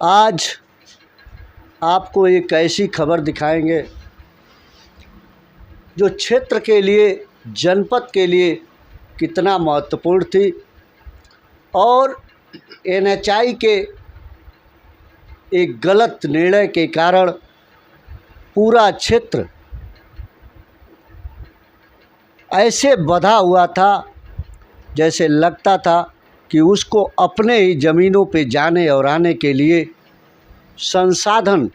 आज आपको एक ऐसी खबर दिखाएंगे जो क्षेत्र के लिए, जनपद के लिए कितना महत्वपूर्ण थी और एनएचआई के एक गलत निर्णय के कारण पूरा क्षेत्र ऐसे बंधा हुआ था जैसे लगता था कि उसको अपने ही ज़मीनों पे जाने और आने के लिए संसाधन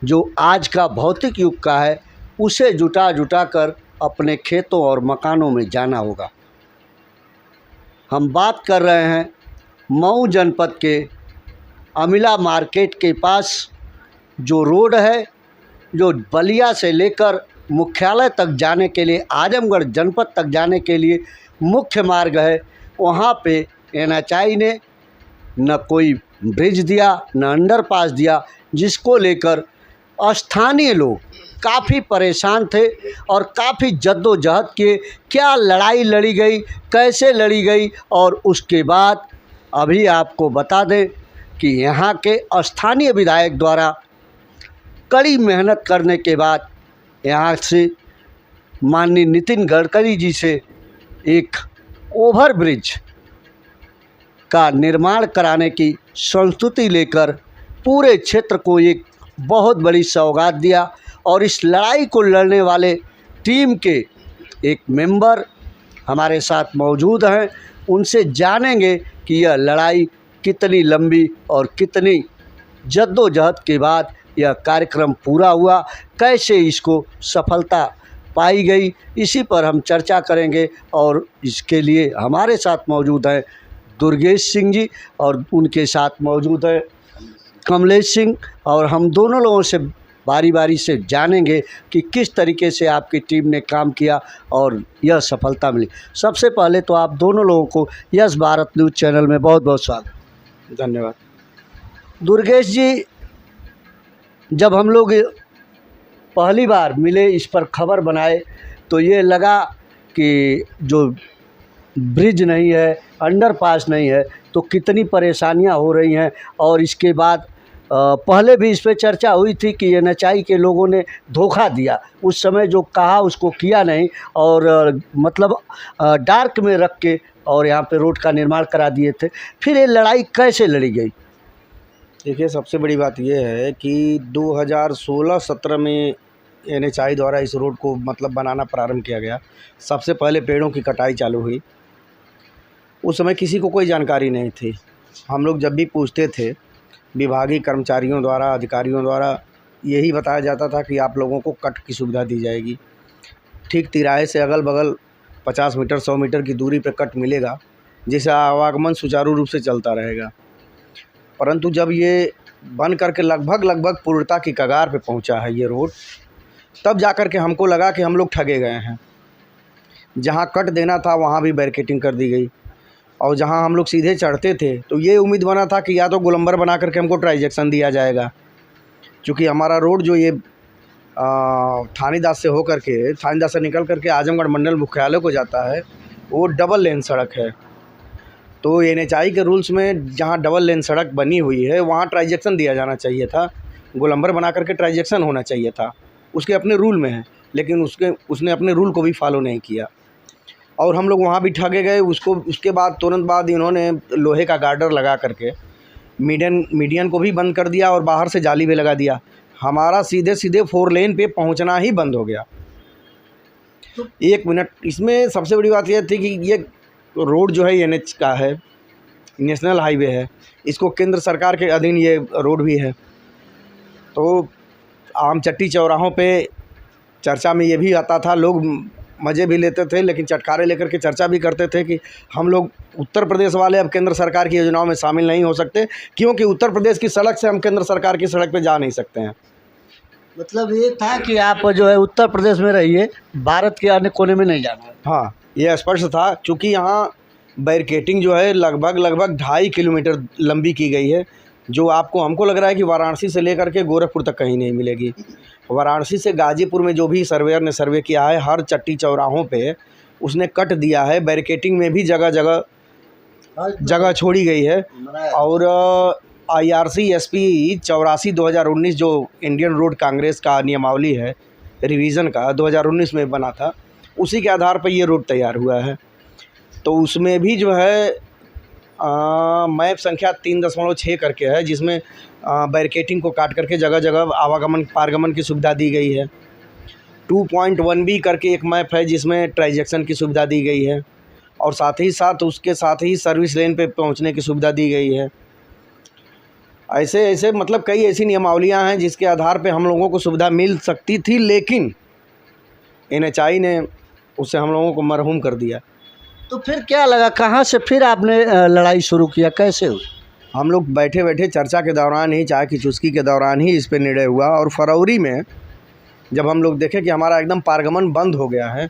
जो आज का भौतिक युग का है उसे जुटा कर अपने खेतों और मकानों में जाना होगा। हम बात कर रहे हैं मऊ जनपद के अमिला मार्केट के पास जो रोड है, जो बलिया से लेकर मुख्यालय तक जाने के लिए, आजमगढ़ जनपद तक जाने के लिए मुख्य मार्ग है। वहाँ पे एनएचआई ने न कोई ब्रिज दिया, न अंडरपास दिया, जिसको लेकर स्थानीय लोग काफ़ी परेशान थे और काफ़ी जद्दोजहद किए। क्या लड़ाई लड़ी गई, कैसे लड़ी गई, और उसके बाद अभी आपको बता दें कि यहाँ के स्थानीय विधायक द्वारा कड़ी मेहनत करने के बाद यहाँ से माननीय नितिन गडकरी जी से एक ओवर ब्रिज का निर्माण कराने की संस्तुति लेकर पूरे क्षेत्र को एक बहुत बड़ी सौगात दिया। और इस लड़ाई को लड़ने वाले टीम के एक मेंबर हमारे साथ मौजूद हैं, उनसे जानेंगे कि यह लड़ाई कितनी लंबी और कितनी जद्दोजहद के बाद यह कार्यक्रम पूरा हुआ, कैसे इसको सफलता पाई गई, इसी पर हम चर्चा करेंगे। और इसके लिए हमारे साथ मौजूद हैं दुर्गेश सिंह जी और उनके साथ मौजूद है कमलेश सिंह, और हम दोनों लोगों से बारी बारी से जानेंगे कि किस तरीके से आपकी टीम ने काम किया और यह सफलता मिली। सबसे पहले तो आप दोनों लोगों को यस भारत न्यूज़ चैनल में बहुत बहुत स्वागत। धन्यवाद। दुर्गेश जी, जब हम लोग पहली बार मिले, इस पर खबर बनाए, तो ये लगा कि जो ब्रिज नहीं है, अंडरपास नहीं है, तो कितनी परेशानियां हो रही हैं। और इसके बाद पहले भी इस पे चर्चा हुई थी कि एनएचआई के लोगों ने धोखा दिया, उस समय जो कहा उसको किया नहीं, और मतलब डार्क में रख के और यहाँ पे रोड का निर्माण करा दिए थे। फिर ये लड़ाई कैसे लड़ी गई? देखिए, सबसे बड़ी बात यह है कि 2016-17 में एनएचआई द्वारा इस रोड को बनाना प्रारंभ किया गया। सबसे पहले पेड़ों की कटाई चालू हुई। उस समय किसी को कोई जानकारी नहीं थी। हम लोग जब भी पूछते थे, विभागीय कर्मचारियों द्वारा, अधिकारियों द्वारा यही बताया जाता था कि आप लोगों को कट की सुविधा दी जाएगी। ठीक तिराहे से अगल बगल 50 मीटर 100 मीटर की दूरी पर कट मिलेगा, जिससे आवागमन सुचारू रूप से चलता रहेगा। परंतु जब ये बन करके लगभग पूर्णता की कगार पे पहुंचा है ये रोड, तब जा कर के हमको लगा कि हम लोग ठगे गए हैं। जहां कट देना था वहां भी बैरिकेटिंग कर दी गई, और जहां हम लोग सीधे चढ़ते थे तो ये उम्मीद बना था कि या तो गोलंबर बना करके हमको ट्रांजैक्शन दिया जाएगा, क्योंकि हमारा रोड जो ये थानेदास से होकर के, थानेदास से निकल करके आजमगढ़ मंडल मुख्यालय को जाता है, वो डबल लेन सड़क है। तो एनएचआई के रूल्स में जहाँ डबल लेन सड़क बनी हुई है वहाँ ट्रांजैक्शन दिया जाना चाहिए था, गोलंबर बना करके ट्रांजैक्शन होना चाहिए था, उसके अपने रूल में है। लेकिन उसने अपने रूल को भी फॉलो नहीं किया और हम लोग वहाँ भी ठगे गए। उसके बाद तुरंत बाद इन्होंने लोहे का गार्डर लगा करके मीडियन को भी बंद कर दिया और बाहर से जाली भी लगा दिया। हमारा सीधे 4 लेन पे पहुँचना ही बंद हो गया। 1 मिनट, इसमें सबसे बड़ी बात यह थी कि ये रोड जो है एनएच का है, नेशनल हाईवे है, इसको केंद्र सरकार के अधीन ये रोड भी है। तो आम चट्टी चौराहों पे चर्चा में ये भी आता था, लोग मज़े भी लेते थे, लेकिन चटकारे लेकर के चर्चा भी करते थे कि हम लोग उत्तर प्रदेश वाले अब केंद्र सरकार की योजनाओं में शामिल नहीं हो सकते, क्योंकि उत्तर प्रदेश की सड़क से हम केंद्र सरकार की सड़क पे जा नहीं सकते हैं। मतलब ये था कि आप जो है उत्तर प्रदेश में रहिए, भारत के अन्य कोने में नहीं जाना है। हाँ, ये स्पष्ट था, क्योंकि यहाँ बैरिकेटिंग जो है लगभग 2.5 किलोमीटर लंबी की गई है, जो हमको लग रहा है कि वाराणसी से लेकर के गोरखपुर तक कहीं नहीं मिलेगी। वाराणसी से गाजीपुर में जो भी सर्वेयर ने सर्वे किया है, हर चट्टी चौराहों पे उसने कट दिया है। बैरिकेटिंग में भी जगह जगह छोड़ी गई है। और IRCSP 84/2019 जो इंडियन रोड कांग्रेस का नियमावली है रिवीज़न का 2019 में बना था, उसी के आधार पर ये रोड तैयार हुआ है। तो उसमें भी जो है मैप संख्या 3.6 करके है, जिसमें बैरिकेटिंग को काट करके जगह जगह आवागमन पारगमन की सुविधा दी गई है। 2.1B करके एक मैप है जिसमें ट्रांजैक्शन की सुविधा दी गई है, और साथ ही साथ उसके साथ ही सर्विस लेन पे पहुंचने की सुविधा दी गई है। ऐसे ऐसे मतलब कई ऐसी नियमावलियां हैं जिसके आधार पे हम लोगों को सुविधा मिल सकती थी, लेकिन NHI ने उससे हम लोगों को मरहूम कर दिया। तो फिर क्या लगा, कहाँ से फिर आपने लड़ाई शुरू किया, कैसे हुई? हम लोग बैठे बैठे चर्चा के दौरान ही, चाय की चुस्की के दौरान ही इस पे निर्णय हुआ, और फरवरी में जब हम लोग देखे कि हमारा एकदम पारगमन बंद हो गया है,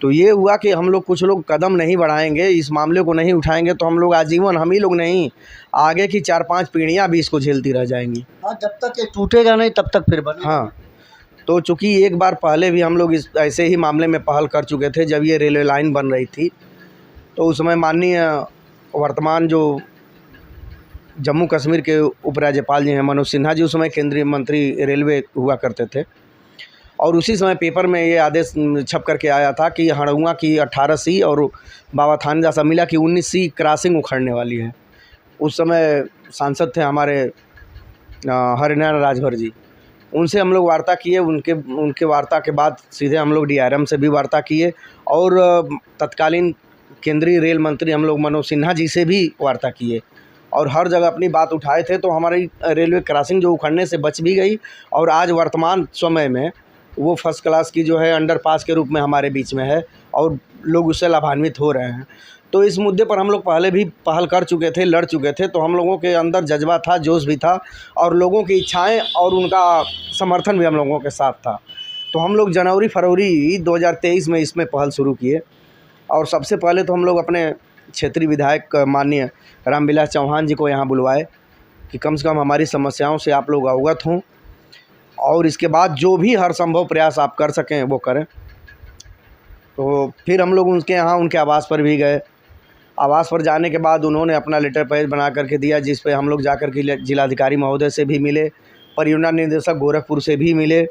तो ये हुआ कि हम लोग कुछ लोग कदम नहीं बढ़ाएंगे, इस मामले को नहीं उठाएंगे, तो हम लोग आजीवन, हम ही लोग नहीं, आगे की 4-5 पीढ़ियाँ भी इसको झेलती रह जाएंगी। हाँ, जब तक ये टूटेगा नहीं तब तक फिर बने। हाँ, तो चूँकि एक बार पहले भी हम लोग इस ऐसे ही मामले में पहल कर चुके थे, जब ये रेलवे लाइन बन रही थी, तो उस समय माननीय वर्तमान जो जम्मू कश्मीर के उपराज्यपाल जी हैं मनोज सिन्हा जी, उस समय केंद्रीय मंत्री रेलवे हुआ करते थे, और उसी समय पेपर में ये आदेश छप करके आया था कि हड़ुआ की 18C और बाबा थानेदास अमीला की 19C क्रॉसिंग उखड़ने वाली है। उस समय सांसद थे हमारे हरिनारायण राजभर जी, उनसे हम लोग वार्ता किए। उनके वार्ता के बाद सीधे हम लोग DRM से भी वार्ता किए, और तत्कालीन केंद्रीय रेल मंत्री हम लोग मनोज सिन्हा जी से भी वार्ता किए, और हर जगह अपनी बात उठाए थे। तो हमारी रेलवे क्रॉसिंग जो उखड़ने से बच भी गई, और आज वर्तमान समय में वो फर्स्ट क्लास की जो है अंडरपास के रूप में हमारे बीच में है, और लोग उससे लाभान्वित हो रहे हैं। तो इस मुद्दे पर हम लोग पहले भी पहल कर चुके थे, लड़ चुके थे, तो हम लोगों के अंदर जज्बा था, जोश भी था, और लोगों की इच्छाएं और उनका समर्थन भी हम लोगों के साथ था। तो हम लोग जनवरी-फरवरी 2023 में इसमें पहल शुरू किए, और सबसे पहले तो हम लोग अपने क्षेत्रीय विधायक माननीय रामविलास चौहान जी को यहाँ बुलवाए कि कम से कम हमारी समस्याओं से आप लोग अवगत हों, और इसके बाद जो भी हर संभव प्रयास आप कर सकें वो करें। तो फिर हम लोग उनके यहाँ उनके आवास पर भी गए। आवास पर जाने के बाद उन्होंने अपना लेटर पैड बना करके दिया, जिस पे हम लोग जाकर के जिलाधिकारी महोदय से भी मिले, परियोजना निदेशक गोरखपुर से भी मिले,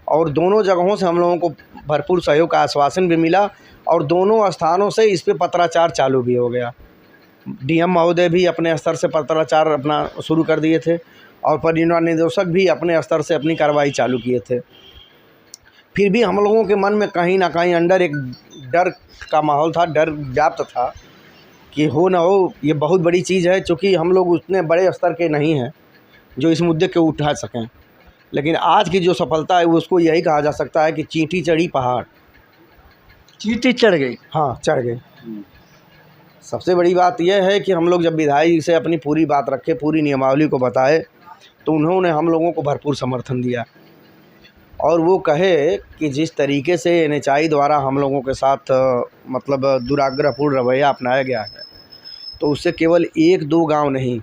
और दोनों जगहों से हम लोगों को भरपूर सहयोग का आश्वासन भी मिला, और दोनों स्थानों से इस पे पत्राचार चालू भी हो गया। DM महोदय भी अपने स्तर से पत्राचार अपना शुरू कर दिए थे, और परियोजना निदेशक भी अपने स्तर से अपनी कार्रवाई चालू किए थे। फिर भी हम लोगों के मन में कहीं ना कहीं अंदर एक डर का माहौल था, डर व्याप्त था कि हो ना हो ये बहुत बड़ी चीज़ है, चूँकि हम लोग उतने बड़े स्तर के नहीं हैं जो इस मुद्दे को उठा सकें। लेकिन आज की जो सफलता है उसको यही कहा जा सकता है कि चींटी चढ़ी पहाड़। चींटी चढ़ गई। हाँ, चढ़ गई। सबसे बड़ी बात यह है कि हम लोग जब विधायक जी से अपनी पूरी बात रखे, पूरी नियमावली को बताए, तो उन्होंने हम लोगों को भरपूर समर्थन दिया, और वो कहे कि जिस तरीके से NHI द्वारा हम लोगों के साथ मतलब दुराग्रहपूर्ण रवैया अपनाया गया है, तो उससे केवल 1-2 गांव नहीं,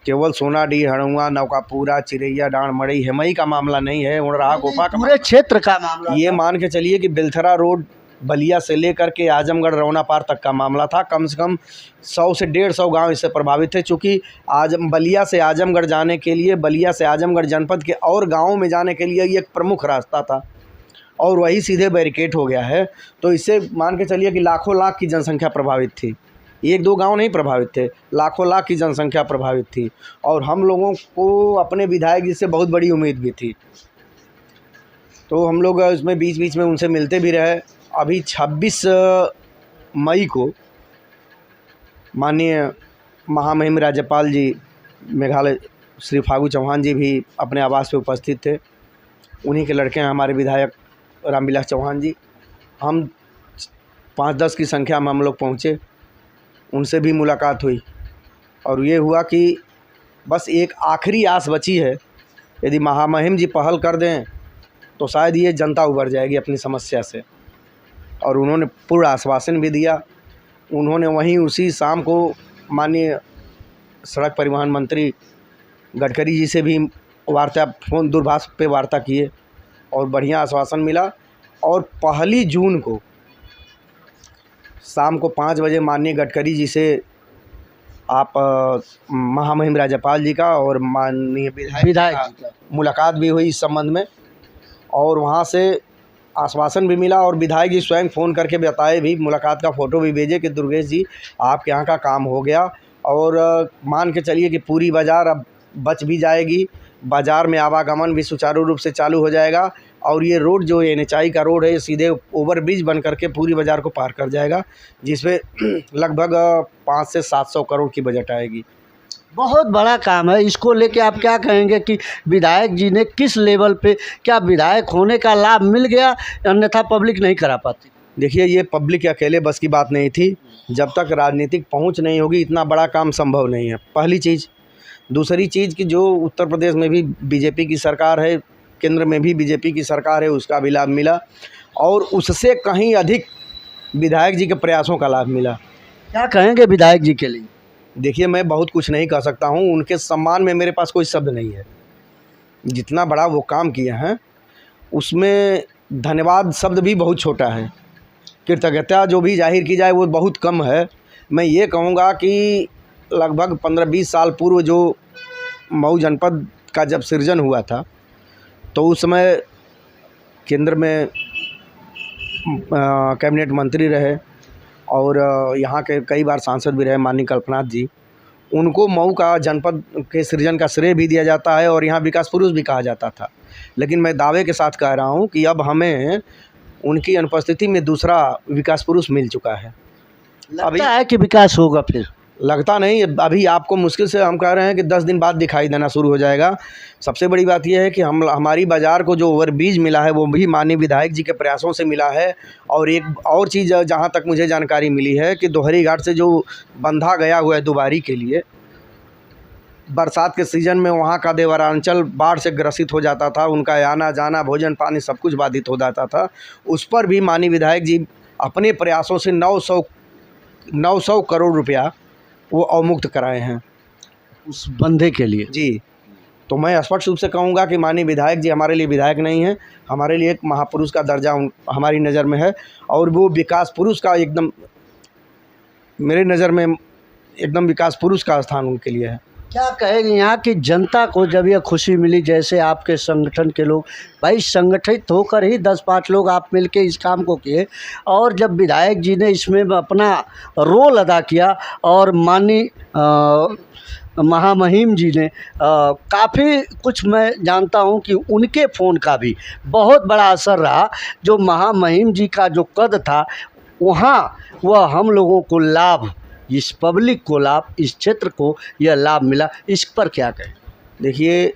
केवल सोनाडीह, हड़ुआ, नौकापुरा, चिरैया, डांड, मड़ई, हेमई का मामला नहीं है, उड़राहा, गोपा का पूरे क्षेत्र का मामला। ये मान के चलिए कि बेलथरा रोड बलिया से लेकर के आजमगढ़ रौना पार तक का मामला था। कम से कम 100 से 150 गांव इससे प्रभावित थे, चूँकि बलिया से आजमगढ़ जाने के लिए, बलिया से आजमगढ़ जनपद के और गाँवों में जाने के लिए ये एक प्रमुख रास्ता था, और वही सीधे बैरिकेड हो गया है। तो इससे मान के चलिए कि लाखों लाख की जनसंख्या प्रभावित थी। 1-2 गांव नहीं प्रभावित थे, लाखों लाख की जनसंख्या प्रभावित थी, और हम लोगों को अपने विधायक जी से बहुत बड़ी उम्मीद भी थी। तो हम लोग उसमें बीच बीच में उनसे मिलते भी रहे। अभी 26 मई को माननीय महामहिम राज्यपाल जी मेघालय श्री फागू चौहान जी भी अपने आवास पे उपस्थित थे। उन्हीं के लड़के हैं हमारे विधायक रामविलास चौहान जी। हम 5-10 की संख्या में हम लोग पहुँचे, उनसे भी मुलाकात हुई, और ये हुआ कि बस एक आखिरी आस बची है, यदि महामहिम जी पहल कर दें तो शायद ये जनता उबर जाएगी अपनी समस्या से, और उन्होंने पूर्ण आश्वासन भी दिया। उन्होंने वहीं उसी शाम को माननीय सड़क परिवहन मंत्री गडकरी जी से भी फ़ोन दूरभाष पे वार्ता किए, और बढ़िया आश्वासन मिला। और 1 जून को शाम को 5 बजे माननीय गडकरी जी से आप महामहिम राज्यपाल जी का और माननीय विधायक विधायक का जी का। मुलाकात भी हुई इस संबंध में, और वहाँ से आश्वासन भी मिला, और विधायक जी स्वयं फ़ोन करके बताए भी, मुलाकात का फ़ोटो भी भेजे कि दुर्गेश जी आपके यहाँ का काम हो गया, और मान के चलिए कि पूरी बाज़ार अब बच भी जाएगी, बाज़ार में आवागमन भी सुचारू रूप से चालू हो जाएगा, और ये रोड जो NHI का रोड है ये सीधे ओवरब्रिज बन करके पूरी बाज़ार को पार कर जाएगा, जिसमें लगभग 500 से 700 करोड़ की बजट आएगी। बहुत बड़ा काम है। इसको लेके आप क्या कहेंगे कि विधायक जी ने किस लेवल पे, क्या विधायक होने का लाभ मिल गया, अन्यथा पब्लिक नहीं करा पाती? देखिए, ये पब्लिक के अकेले बस की बात नहीं थी। जब तक राजनीतिक पहुंच नहीं होगी इतना बड़ा काम संभव नहीं है, पहली चीज़। दूसरी चीज़ कि जो उत्तर प्रदेश में भी बीजेपी की सरकार है, केंद्र में भी बीजेपी की सरकार है, उसका भी लाभ मिला, और उससे कहीं अधिक विधायक जी के प्रयासों का लाभ मिला। क्या कहेंगे विधायक जी के लिए? देखिए, मैं बहुत कुछ नहीं कह सकता हूँ, उनके सम्मान में मेरे पास कोई शब्द नहीं है। जितना बड़ा वो काम किए हैं उसमें धन्यवाद शब्द भी बहुत छोटा है, कृतज्ञता जो भी जाहिर की जाए वो बहुत कम है। मैं ये कहूँगा कि लगभग 15-20 साल पूर्व जो मऊ जनपद का जब सृजन हुआ था, तो उस समय केंद्र में कैबिनेट मंत्री रहे, और यहाँ के कई बार सांसद भी रहे माननीय कल्पनाथ जी। उनको मऊ का जनपद के सृजन का श्रेय भी दिया जाता है, और यहाँ विकास पुरुष भी कहा जाता था। लेकिन मैं दावे के साथ कह रहा हूँ कि अब हमें उनकी अनुपस्थिति में दूसरा विकास पुरुष मिल चुका है। लगता है कि विकास होगा फिर? लगता नहीं, अभी आपको मुश्किल से हम कह रहे हैं कि 10 दिन बाद दिखाई देना शुरू हो जाएगा। सबसे बड़ी बात यह है कि हमारी बाज़ार को जो ओवरब्रिज मिला है वो भी माननीय विधायक जी के प्रयासों से मिला है। और एक और चीज़ जहाँ तक मुझे जानकारी मिली है कि दोहरी घाट से जो बंधा गया हुआ है दुबारी के लिए, बरसात के सीज़न में वहाँ का देवरांचल बाढ़ से ग्रसित हो जाता था, उनका आना जाना भोजन पानी सब कुछ बाधित हो जाता था। उस पर भी माननीय विधायक जी अपने प्रयासों से 900 करोड़ रुपया वो अवमुक्त कराए हैं उस बंदे के लिए। जी। तो मैं स्पष्ट रूप से कहूँगा कि माननीय विधायक जी हमारे लिए विधायक नहीं हैं, हमारे लिए एक महापुरुष का दर्जा हमारी नज़र में है, और वो विकास पुरुष का एकदम मेरे नज़र में एकदम विकास पुरुष का स्थान उनके लिए है। क्या कहेंगे यहाँ की जनता को जब यह खुशी मिली, जैसे आपके संगठन के लोग, भाई संगठित होकर ही 10-5 लोग आप मिलके इस काम को किए, और जब विधायक जी ने इसमें अपना रोल अदा किया, और माननीय महामहिम जी ने काफ़ी कुछ, मैं जानता हूँ कि उनके फ़ोन का भी बहुत बड़ा असर रहा। जो महामहिम जी का जो कद था वहाँ वह हम लोगों को लाभ, इस पब्लिक को लाभ, इस क्षेत्र को यह लाभ मिला। इस पर क्या कहें? देखिए,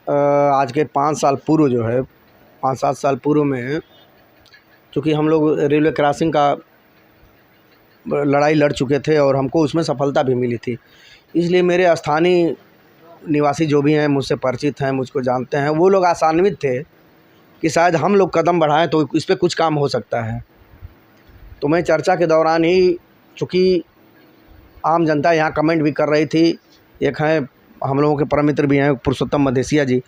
आज के 5 साल पूर्व जो है, 5-7 साल पूर्व में चूँकि हम लोग रेलवे क्रॉसिंग का लड़ाई लड़ चुके थे और हमको उसमें सफलता भी मिली थी, इसलिए मेरे स्थानीय निवासी जो भी हैं, मुझसे परिचित हैं, मुझको जानते हैं, वो लोग आशान्वित थे कि शायद हम लोग कदम बढ़ाएं तो इस पे कुछ काम हो सकता है। तो मैं चर्चा के दौरान ही, चूँकि आम जनता यहाँ कमेंट भी कर रही थी, एक हैं हम लोगों के परम मित्र भी हैं पुरुषोत्तम मधेसिया जी,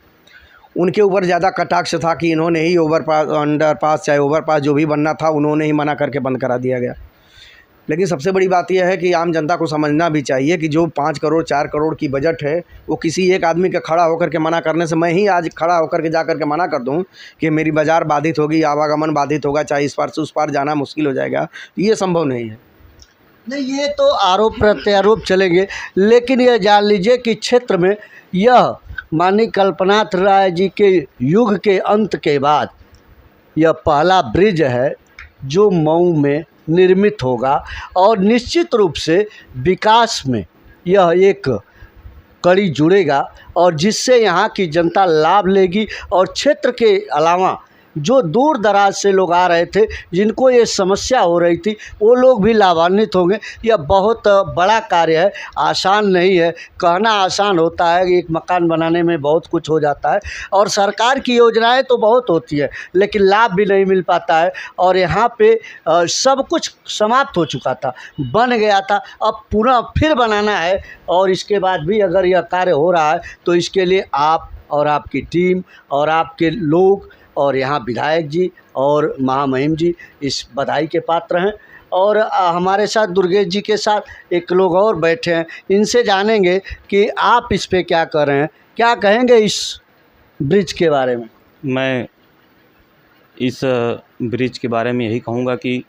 उनके ऊपर ज़्यादा कटाक्ष था कि इन्होंने ही ओवरपास, अंडरपास, चाहे ओवरपास जो भी बनना था उन्होंने ही मना करके बंद करा दिया गया। लेकिन सबसे बड़ी बात यह है कि आम जनता को समझना भी चाहिए कि जो 5 करोड़ 4 करोड़ की बजट है, वो किसी एक आदमी के खड़ा होकर के मना करने से, मैं ही आज खड़ा होकर के जा कर के मना कर दूं कि मेरी बाज़ार बाधित होगी, आवागमन बाधित होगा, चाहे इस पार से उस पार जाना मुश्किल हो जाएगा, ये संभव नहीं है। नहीं, ये तो आरोप प्रत्यारोप चलेंगे, लेकिन यह जान लीजिए कि क्षेत्र में यह माननीय कल्पनाथ राय जी के युग के अंत के बाद यह पहला ब्रिज है जो मऊ में निर्मित होगा, और निश्चित रूप से विकास में यह एक कड़ी जुड़ेगा, और जिससे यहाँ की जनता लाभ लेगी, और क्षेत्र के अलावा जो दूर दराज से लोग आ रहे थे, जिनको ये समस्या हो रही थी, वो लोग भी लाभान्वित होंगे। यह बहुत बड़ा कार्य है, आसान नहीं है। कहना आसान होता है कि एक मकान बनाने में बहुत कुछ हो जाता है, और सरकार की योजनाएं तो बहुत होती है, लेकिन लाभ भी नहीं मिल पाता है। और यहाँ पे सब कुछ समाप्त हो चुका था, बन गया था, अब पुनः फिर बनाना है, और इसके बाद भी अगर यह कार्य हो रहा है तो इसके लिए आप और आपकी टीम और आपके लोग और यहाँ विधायक जी और महामहिम जी इस बधाई के पात्र हैं। और हमारे साथ दुर्गेश जी के साथ एक लोग और बैठे हैं, इनसे जानेंगे कि आप इस पे क्या कर रहे हैं, क्या कहेंगे इस ब्रिज के बारे में। मैं इस ब्रिज के बारे में यही कहूँगा कि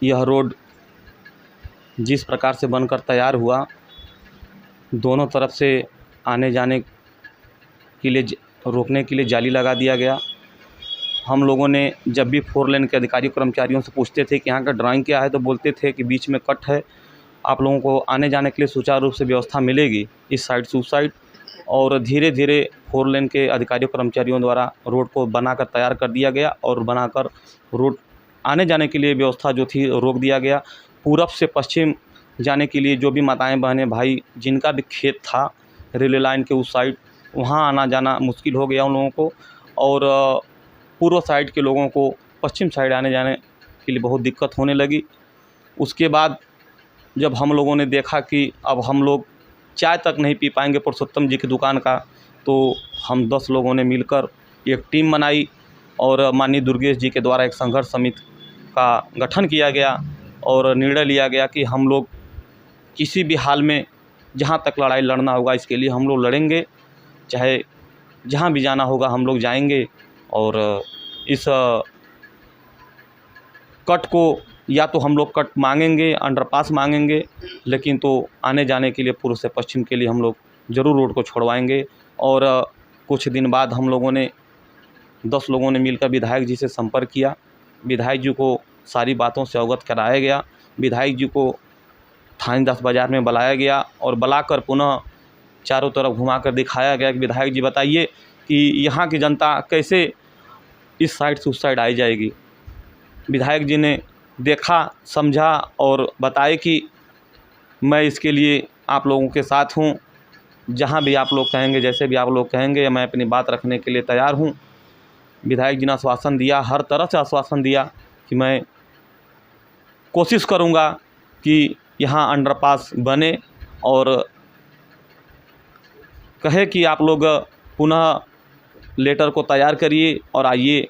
यह रोड जिस प्रकार से बनकर तैयार हुआ, दोनों तरफ से आने जाने के लिए रोकने के लिए जाली लगा दिया गया। हम लोगों ने जब भी 4 लेन के अधिकारी कर्मचारियों से पूछते थे कि यहाँ का ड्राइंग क्या है, तो बोलते थे कि बीच में कट है, आप लोगों को आने जाने के लिए सुचारू रूप से व्यवस्था मिलेगी इस साइड से उस साइड। और धीरे धीरे 4 लेन के अधिकारियों कर्मचारियों द्वारा रोड को बनाकर तैयार कर दिया गया और बनाकर रोड आने जाने के लिए व्यवस्था जो थी रोक दिया गया। पूरब से पश्चिम जाने के लिए जो भी माताएं बहनें भाई जिनका भी खेत था रेलवे लाइन के उस साइड, वहाँ आना जाना मुश्किल हो गया उन लोगों को। और पूर्व साइड के लोगों को पश्चिम साइड आने जाने के लिए बहुत दिक्कत होने लगी। उसके बाद जब हम लोगों ने देखा कि अब हम लोग चाय तक नहीं पी पाएंगे पुरुषोत्तम जी की दुकान का, तो हम 10 लोगों ने मिलकर एक टीम बनाई और माननीय दुर्गेश जी के द्वारा एक संघर्ष समिति का गठन किया गया और निर्णय लिया गया कि हम लोग किसी भी हाल में जहाँ तक लड़ाई लड़ना होगा इसके लिए हम लोग लड़ेंगे, चाहे जहाँ भी जाना होगा हम लोग जाएंगे। और इस कट को या तो हम लोग कट मांगेंगे, अंडरपास मांगेंगे, लेकिन तो आने जाने के लिए पूर्व से पश्चिम के लिए हम लोग ज़रूर रोड को छोड़वाएंगे। और कुछ दिन बाद हम लोगों ने 10 लोगों ने मिलकर विधायक जी से संपर्क किया। विधायक जी को सारी बातों से अवगत कराया गया। विधायक जी को थाने 10 बाज़ार में बुलाया गया और बुलाकर पुनः चारों तरफ घुमाकर दिखाया गया कि विधायक जी बताइए कि यहाँ की जनता कैसे इस साइड से उस साइड आई जाएगी। विधायक जी ने देखा, समझा और बताए कि मैं इसके लिए आप लोगों के साथ हूँ, जहाँ भी आप लोग कहेंगे, जैसे भी आप लोग कहेंगे, मैं अपनी बात रखने के लिए तैयार हूँ। विधायक जी ने आश्वासन दिया, हर तरह से आश्वासन दिया कि मैं कोशिश करूँगा कि यहाँ अंडरपास बने और कहे कि आप लोग पुनः लेटर को तैयार करिए और आइए,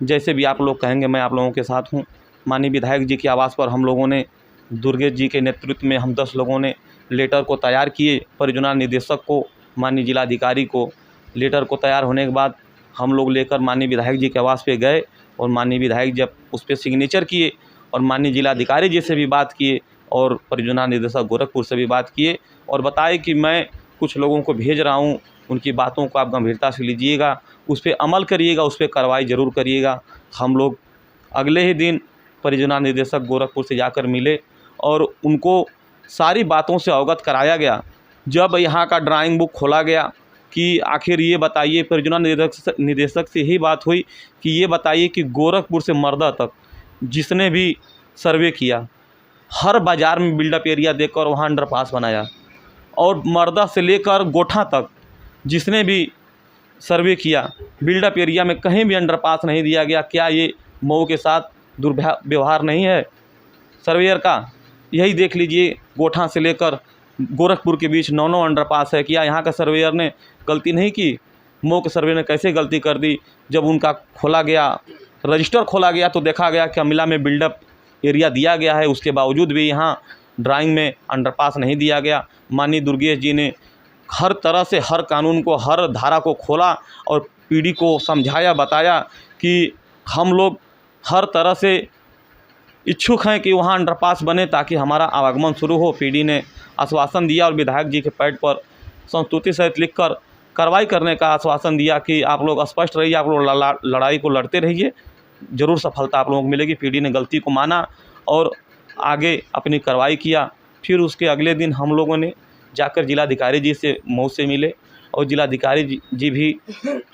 जैसे भी आप लोग कहेंगे मैं आप लोगों के साथ हूँ। माननीय विधायक जी के आवास पर हम लोगों ने दुर्गेश जी के नेतृत्व में हम 10 लोगों ने लेटर को तैयार किए। परियोजना निदेशक को, माननीय जिलाधिकारी को लेटर को तैयार होने के बाद हम लोग लेकर माननीय विधायक जी के आवास पे गए और माननीय विधायक जब उस पर सिग्नेचर किए और माननीय जिलाधिकारी जी से भी बात किए और परियोजना निदेशक गोरखपुर से भी बात किए और बताए कि मैं कुछ लोगों को भेज रहा हूँ, उनकी बातों को आप गंभीरता से लीजिएगा, उस पर अमल करिएगा, उस पर कार्रवाई ज़रूर करिएगा। हम लोग अगले ही दिन परियोजना निदेशक गोरखपुर से जाकर मिले और उनको सारी बातों से अवगत कराया गया। जब यहाँ का ड्राइंग बुक खोला गया कि आखिर ये बताइए, परियोजना निदेशक से यही बात हुई कि ये बताइए कि गोरखपुर से मर्दा तक जिसने भी सर्वे किया, हर बाज़ार में बिल्डअप एरिया देकर वहाँ अंडरपास बनाया और मर्दा से लेकर गोठा तक जिसने भी सर्वे किया, बिल्डअप एरिया में कहीं भी अंडरपास नहीं दिया गया। क्या ये मऊ के साथ दुर्व्यवहार नहीं है सर्वेयर का? यही देख लीजिए, गोठा से लेकर गोरखपुर के बीच 9 अंडरपास है। क्या यहाँ का सर्वेयर ने गलती नहीं की? मऊ के सर्वे ने कैसे गलती कर दी? जब उनका खोला गया, रजिस्टर खोला गया तो देखा गया कि अमिला में बिल्डअप एरिया दिया गया है, उसके बावजूद भी यहाँ ड्राइंग में अंडरपास नहीं दिया गया। माननीय दुर्गेश जी ने हर तरह से हर कानून को, हर धारा को खोला और पीडी को समझाया, बताया कि हम लोग हर तरह से इच्छुक हैं कि वहाँ अंडरपास बने ताकि हमारा आवागमन शुरू हो। पीडी ने आश्वासन दिया और विधायक जी के पैड पर संस्तुति सहित लिखकर कार्रवाई करने का आश्वासन दिया कि आप लोग स्पष्ट रहिए, आप लोग लड़ाई को लड़ते रहिए, ज़रूर सफलता आप लोगों को मिलेगी। पीडी ने गलती को माना और आगे अपनी कार्रवाई किया। फिर उसके अगले दिन हम लोगों ने जाकर जिलाधिकारी जी से मऊ से मिले और जिलाधिकारी जी भी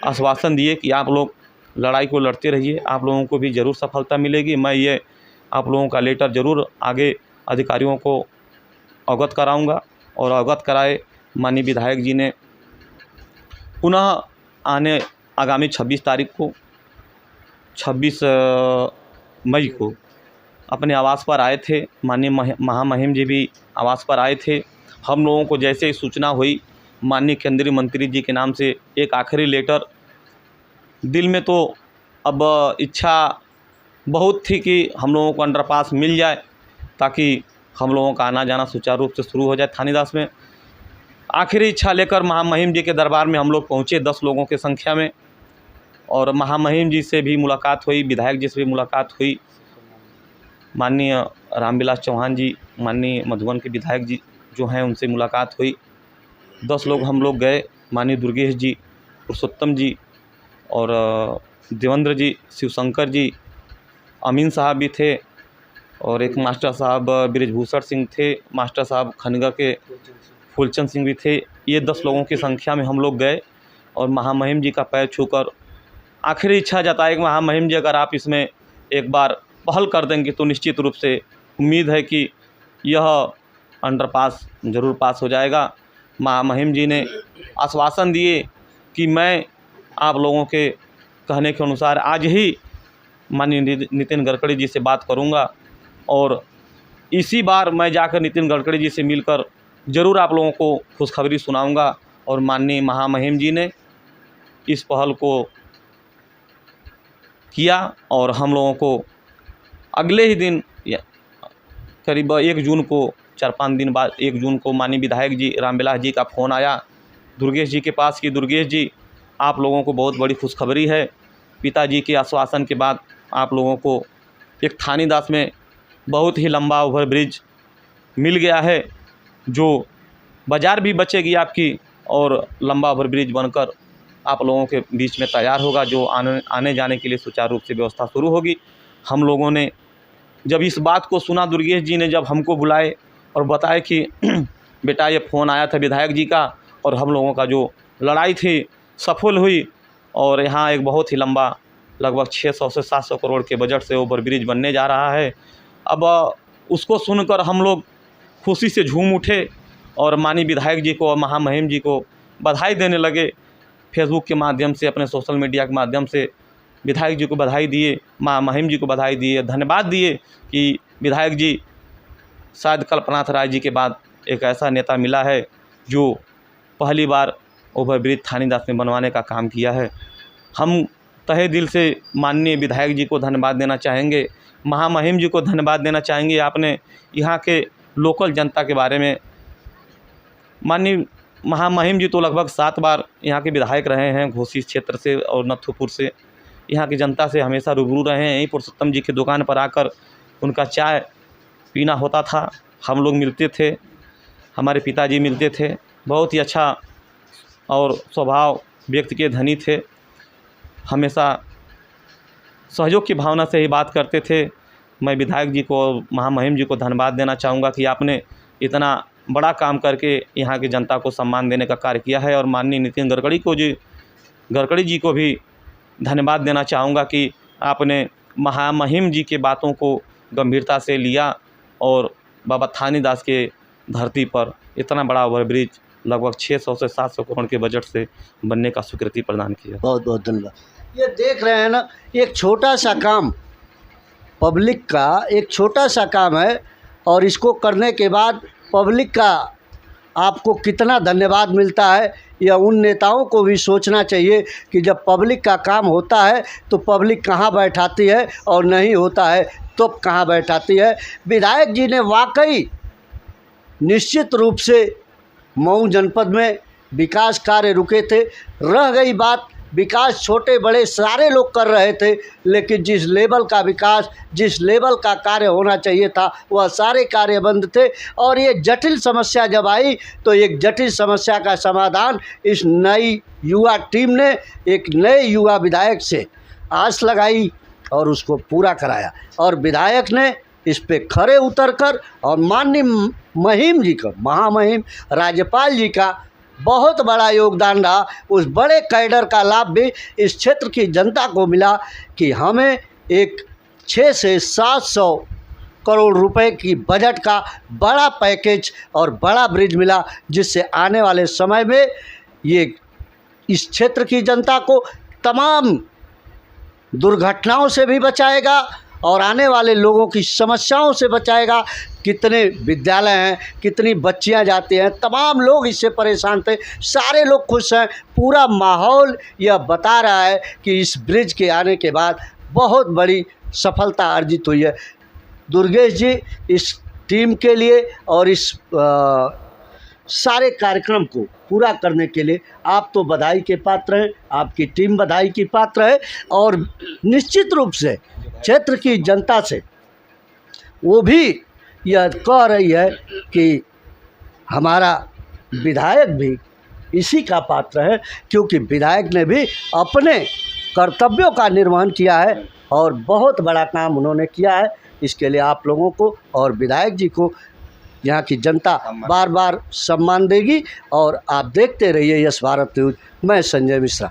आश्वासन दिए कि आप लोग लड़ाई को लड़ते रहिए, आप लोगों को भी ज़रूर सफलता मिलेगी। मैं ये आप लोगों का लेटर ज़रूर आगे अधिकारियों को अवगत कराऊंगा और अवगत कराए। माननीय विधायक जी ने पुनः आगामी 26 तारीख को 26 मई को अपने आवास पर आए थे। माननीय महामहिम जी भी आवास पर आए थे। हम लोगों को जैसे ही सूचना हुई, माननीय केंद्रीय मंत्री जी के नाम से एक आखिरी लेटर, दिल में तो अब इच्छा बहुत थी कि हम लोगों को अंडरपास मिल जाए ताकि हम लोगों का आना जाना सुचारू रूप से शुरू हो जाए थानीदास में। आखिरी इच्छा लेकर महामहिम जी के दरबार में हम लोग पहुँचे 10 लोगों की संख्या में, और महामहिम जी से भी मुलाकात हुई, विधायक जी से भी मुलाकात हुई, माननीय रामविलास चौहान जी, माननीय मधुबन के विधायक जी जो हैं उनसे मुलाकात हुई। 10 लोग हम लोग गए, माननीय दुर्गेश जी, पुरुषोत्तम जी और देवेंद्र जी, शिवशंकर जी, अमीन साहब भी थे, और एक मास्टर साहब ब्रिजभूषण सिंह थे, मास्टर साहब खनगा के फूलचंद सिंह भी थे। ये 10 लोगों की संख्या में हम लोग गए और महामहिम जी का पैर छूकर आखिरी इच्छा जताई कि महामहिम जी अगर आप इसमें एक बार पहल कर देंगे तो निश्चित रूप से उम्मीद है कि यह अंडरपास ज़रूर पास हो जाएगा। महामहिम जी ने आश्वासन दिए कि मैं आप लोगों के कहने के अनुसार आज ही माननीय नितिन गडकरी जी से बात करूंगा, और इसी बार मैं जाकर नितिन गडकरी जी से मिलकर ज़रूर आप लोगों को खुशखबरी सुनाऊंगा। और माननीय महामहिम जी ने इस पहल को किया और हम लोगों को अगले ही दिन करीब 1 जून को 4-5 दिन बाद 1 जून को माननीय विधायक जी रामविलास जी का फ़ोन आया दुर्गेश जी के पास कि दुर्गेश जी आप लोगों को बहुत बड़ी खुशखबरी है, पिताजी के आश्वासन के बाद आप लोगों को एक थानीदास में बहुत ही लंबा ओवरब्रिज मिल गया है, जो बाज़ार भी बचेगी आपकी और लंबा ओवरब्रिज बनकर आप लोगों के बीच में तैयार होगा, जो आने जाने के लिए सुचारू रूप से व्यवस्था शुरू होगी। हम लोगों ने जब इस बात को सुना, दुर्गेश जी ने जब हमको बुलाए और बताए कि बेटा ये फ़ोन आया था विधायक जी का और हम लोगों का जो लड़ाई थी सफल हुई, और यहाँ एक बहुत ही लंबा लगभग 600 से 700 करोड़ के बजट से ओवरब्रिज बनने जा रहा है। अब उसको सुनकर हम लोग खुशी से झूम उठे और माननीय विधायक जी को और महामहिम जी को बधाई देने लगे। फेसबुक के माध्यम से, अपने सोशल मीडिया के माध्यम से विधायक जी को बधाई दिए, महामहिम जी को बधाई दिए, धन्यवाद दिए कि विधायक जी शायद कल्पनाथ राय जी के बाद एक ऐसा नेता मिला है जो पहली बार ओवरब्रिज थानीदास में बनवाने का काम किया है। हम तहे दिल से माननीय विधायक जी को धन्यवाद देना चाहेंगे, महामहिम जी को धन्यवाद देना चाहेंगे। आपने यहाँ के लोकल जनता के बारे में, माननीय महामहिम जी तो लगभग 7 बार यहाँ के विधायक रहे हैं, घोसी क्षेत्र से और नथुपुर से। यहाँ की जनता से हमेशा रूबरू रहे हैं। यहीं पुरुषोत्तम जी की दुकान पर आकर उनका चाय पीना होता था, हम लोग मिलते थे, हमारे पिताजी मिलते थे। बहुत ही अच्छा और स्वभाव व्यक्ति के धनी थे, हमेशा सहयोग की भावना से ही बात करते थे। मैं विधायक जी को, महामहिम जी को धन्यवाद देना चाहूँगा कि आपने इतना बड़ा काम करके यहाँ की जनता को सम्मान देने का कार्य किया है। और माननीय नितिन गडकरी जी को भी धन्यवाद देना चाहूँगा कि आपने महामहिम जी के बातों को गंभीरता से लिया और बाबा थानीदास के धरती पर इतना बड़ा ओवरब्रिज लगभग 600 से 700 करोड़ के बजट से बनने का स्वीकृति प्रदान किया। बहुत बहुत धन्यवाद। ये देख रहे हैं ना, एक छोटा सा काम, पब्लिक का एक छोटा सा काम है, और इसको करने के बाद पब्लिक का आपको कितना धन्यवाद मिलता है, यह उन नेताओं को भी सोचना चाहिए कि जब पब्लिक का काम होता है तो पब्लिक कहाँ बैठाती है और नहीं होता है तो कहाँ बैठाती है। विधायक जी ने वाकई निश्चित रूप से मऊ जनपद में विकास कार्य रुके थे। रह गई बात, विकास छोटे बड़े सारे लोग कर रहे थे, लेकिन जिस लेवल का विकास, जिस लेवल का कार्य होना चाहिए था, वह सारे कार्य बंद थे। और ये जटिल समस्या जब आई तो एक जटिल समस्या का समाधान इस नई युवा टीम ने एक नए युवा विधायक से आस लगाई और उसको पूरा कराया। और विधायक ने इस पे खरे उतरकर, और माननीय महिम जी का, महामहिम राज्यपाल जी का बहुत बड़ा योगदान रहा। उस बड़े कैडर का लाभ भी इस क्षेत्र की जनता को मिला कि हमें एक 600 से 700 करोड़ रुपए की बजट का बड़ा पैकेज और बड़ा ब्रिज मिला, जिससे आने वाले समय में ये इस क्षेत्र की जनता को तमाम दुर्घटनाओं से भी बचाएगा और आने वाले लोगों की समस्याओं से बचाएगा। कितने विद्यालय हैं, कितनी बच्चियां जाती हैं, तमाम लोग इससे परेशान थे, सारे लोग खुश हैं। पूरा माहौल यह बता रहा है कि इस ब्रिज के आने के बाद बहुत बड़ी सफलता अर्जित हुई है। दुर्गेश जी, इस टीम के लिए और इस सारे कार्यक्रम को पूरा करने के लिए आप तो बधाई के पात्र हैं, आपकी टीम बधाई की पात्र है, और निश्चित रूप से क्षेत्र की जनता से वो भी यह कह रही है कि हमारा विधायक भी इसी का पात्र है, क्योंकि विधायक ने भी अपने कर्तव्यों का निर्वहन किया है और बहुत बड़ा काम उन्होंने किया है। इसके लिए आप लोगों को और विधायक जी को यहाँ की जनता बार बार सम्मान देगी। और आप देखते रहिए यस भारत न्यूज़। मैं संजय मिश्रा।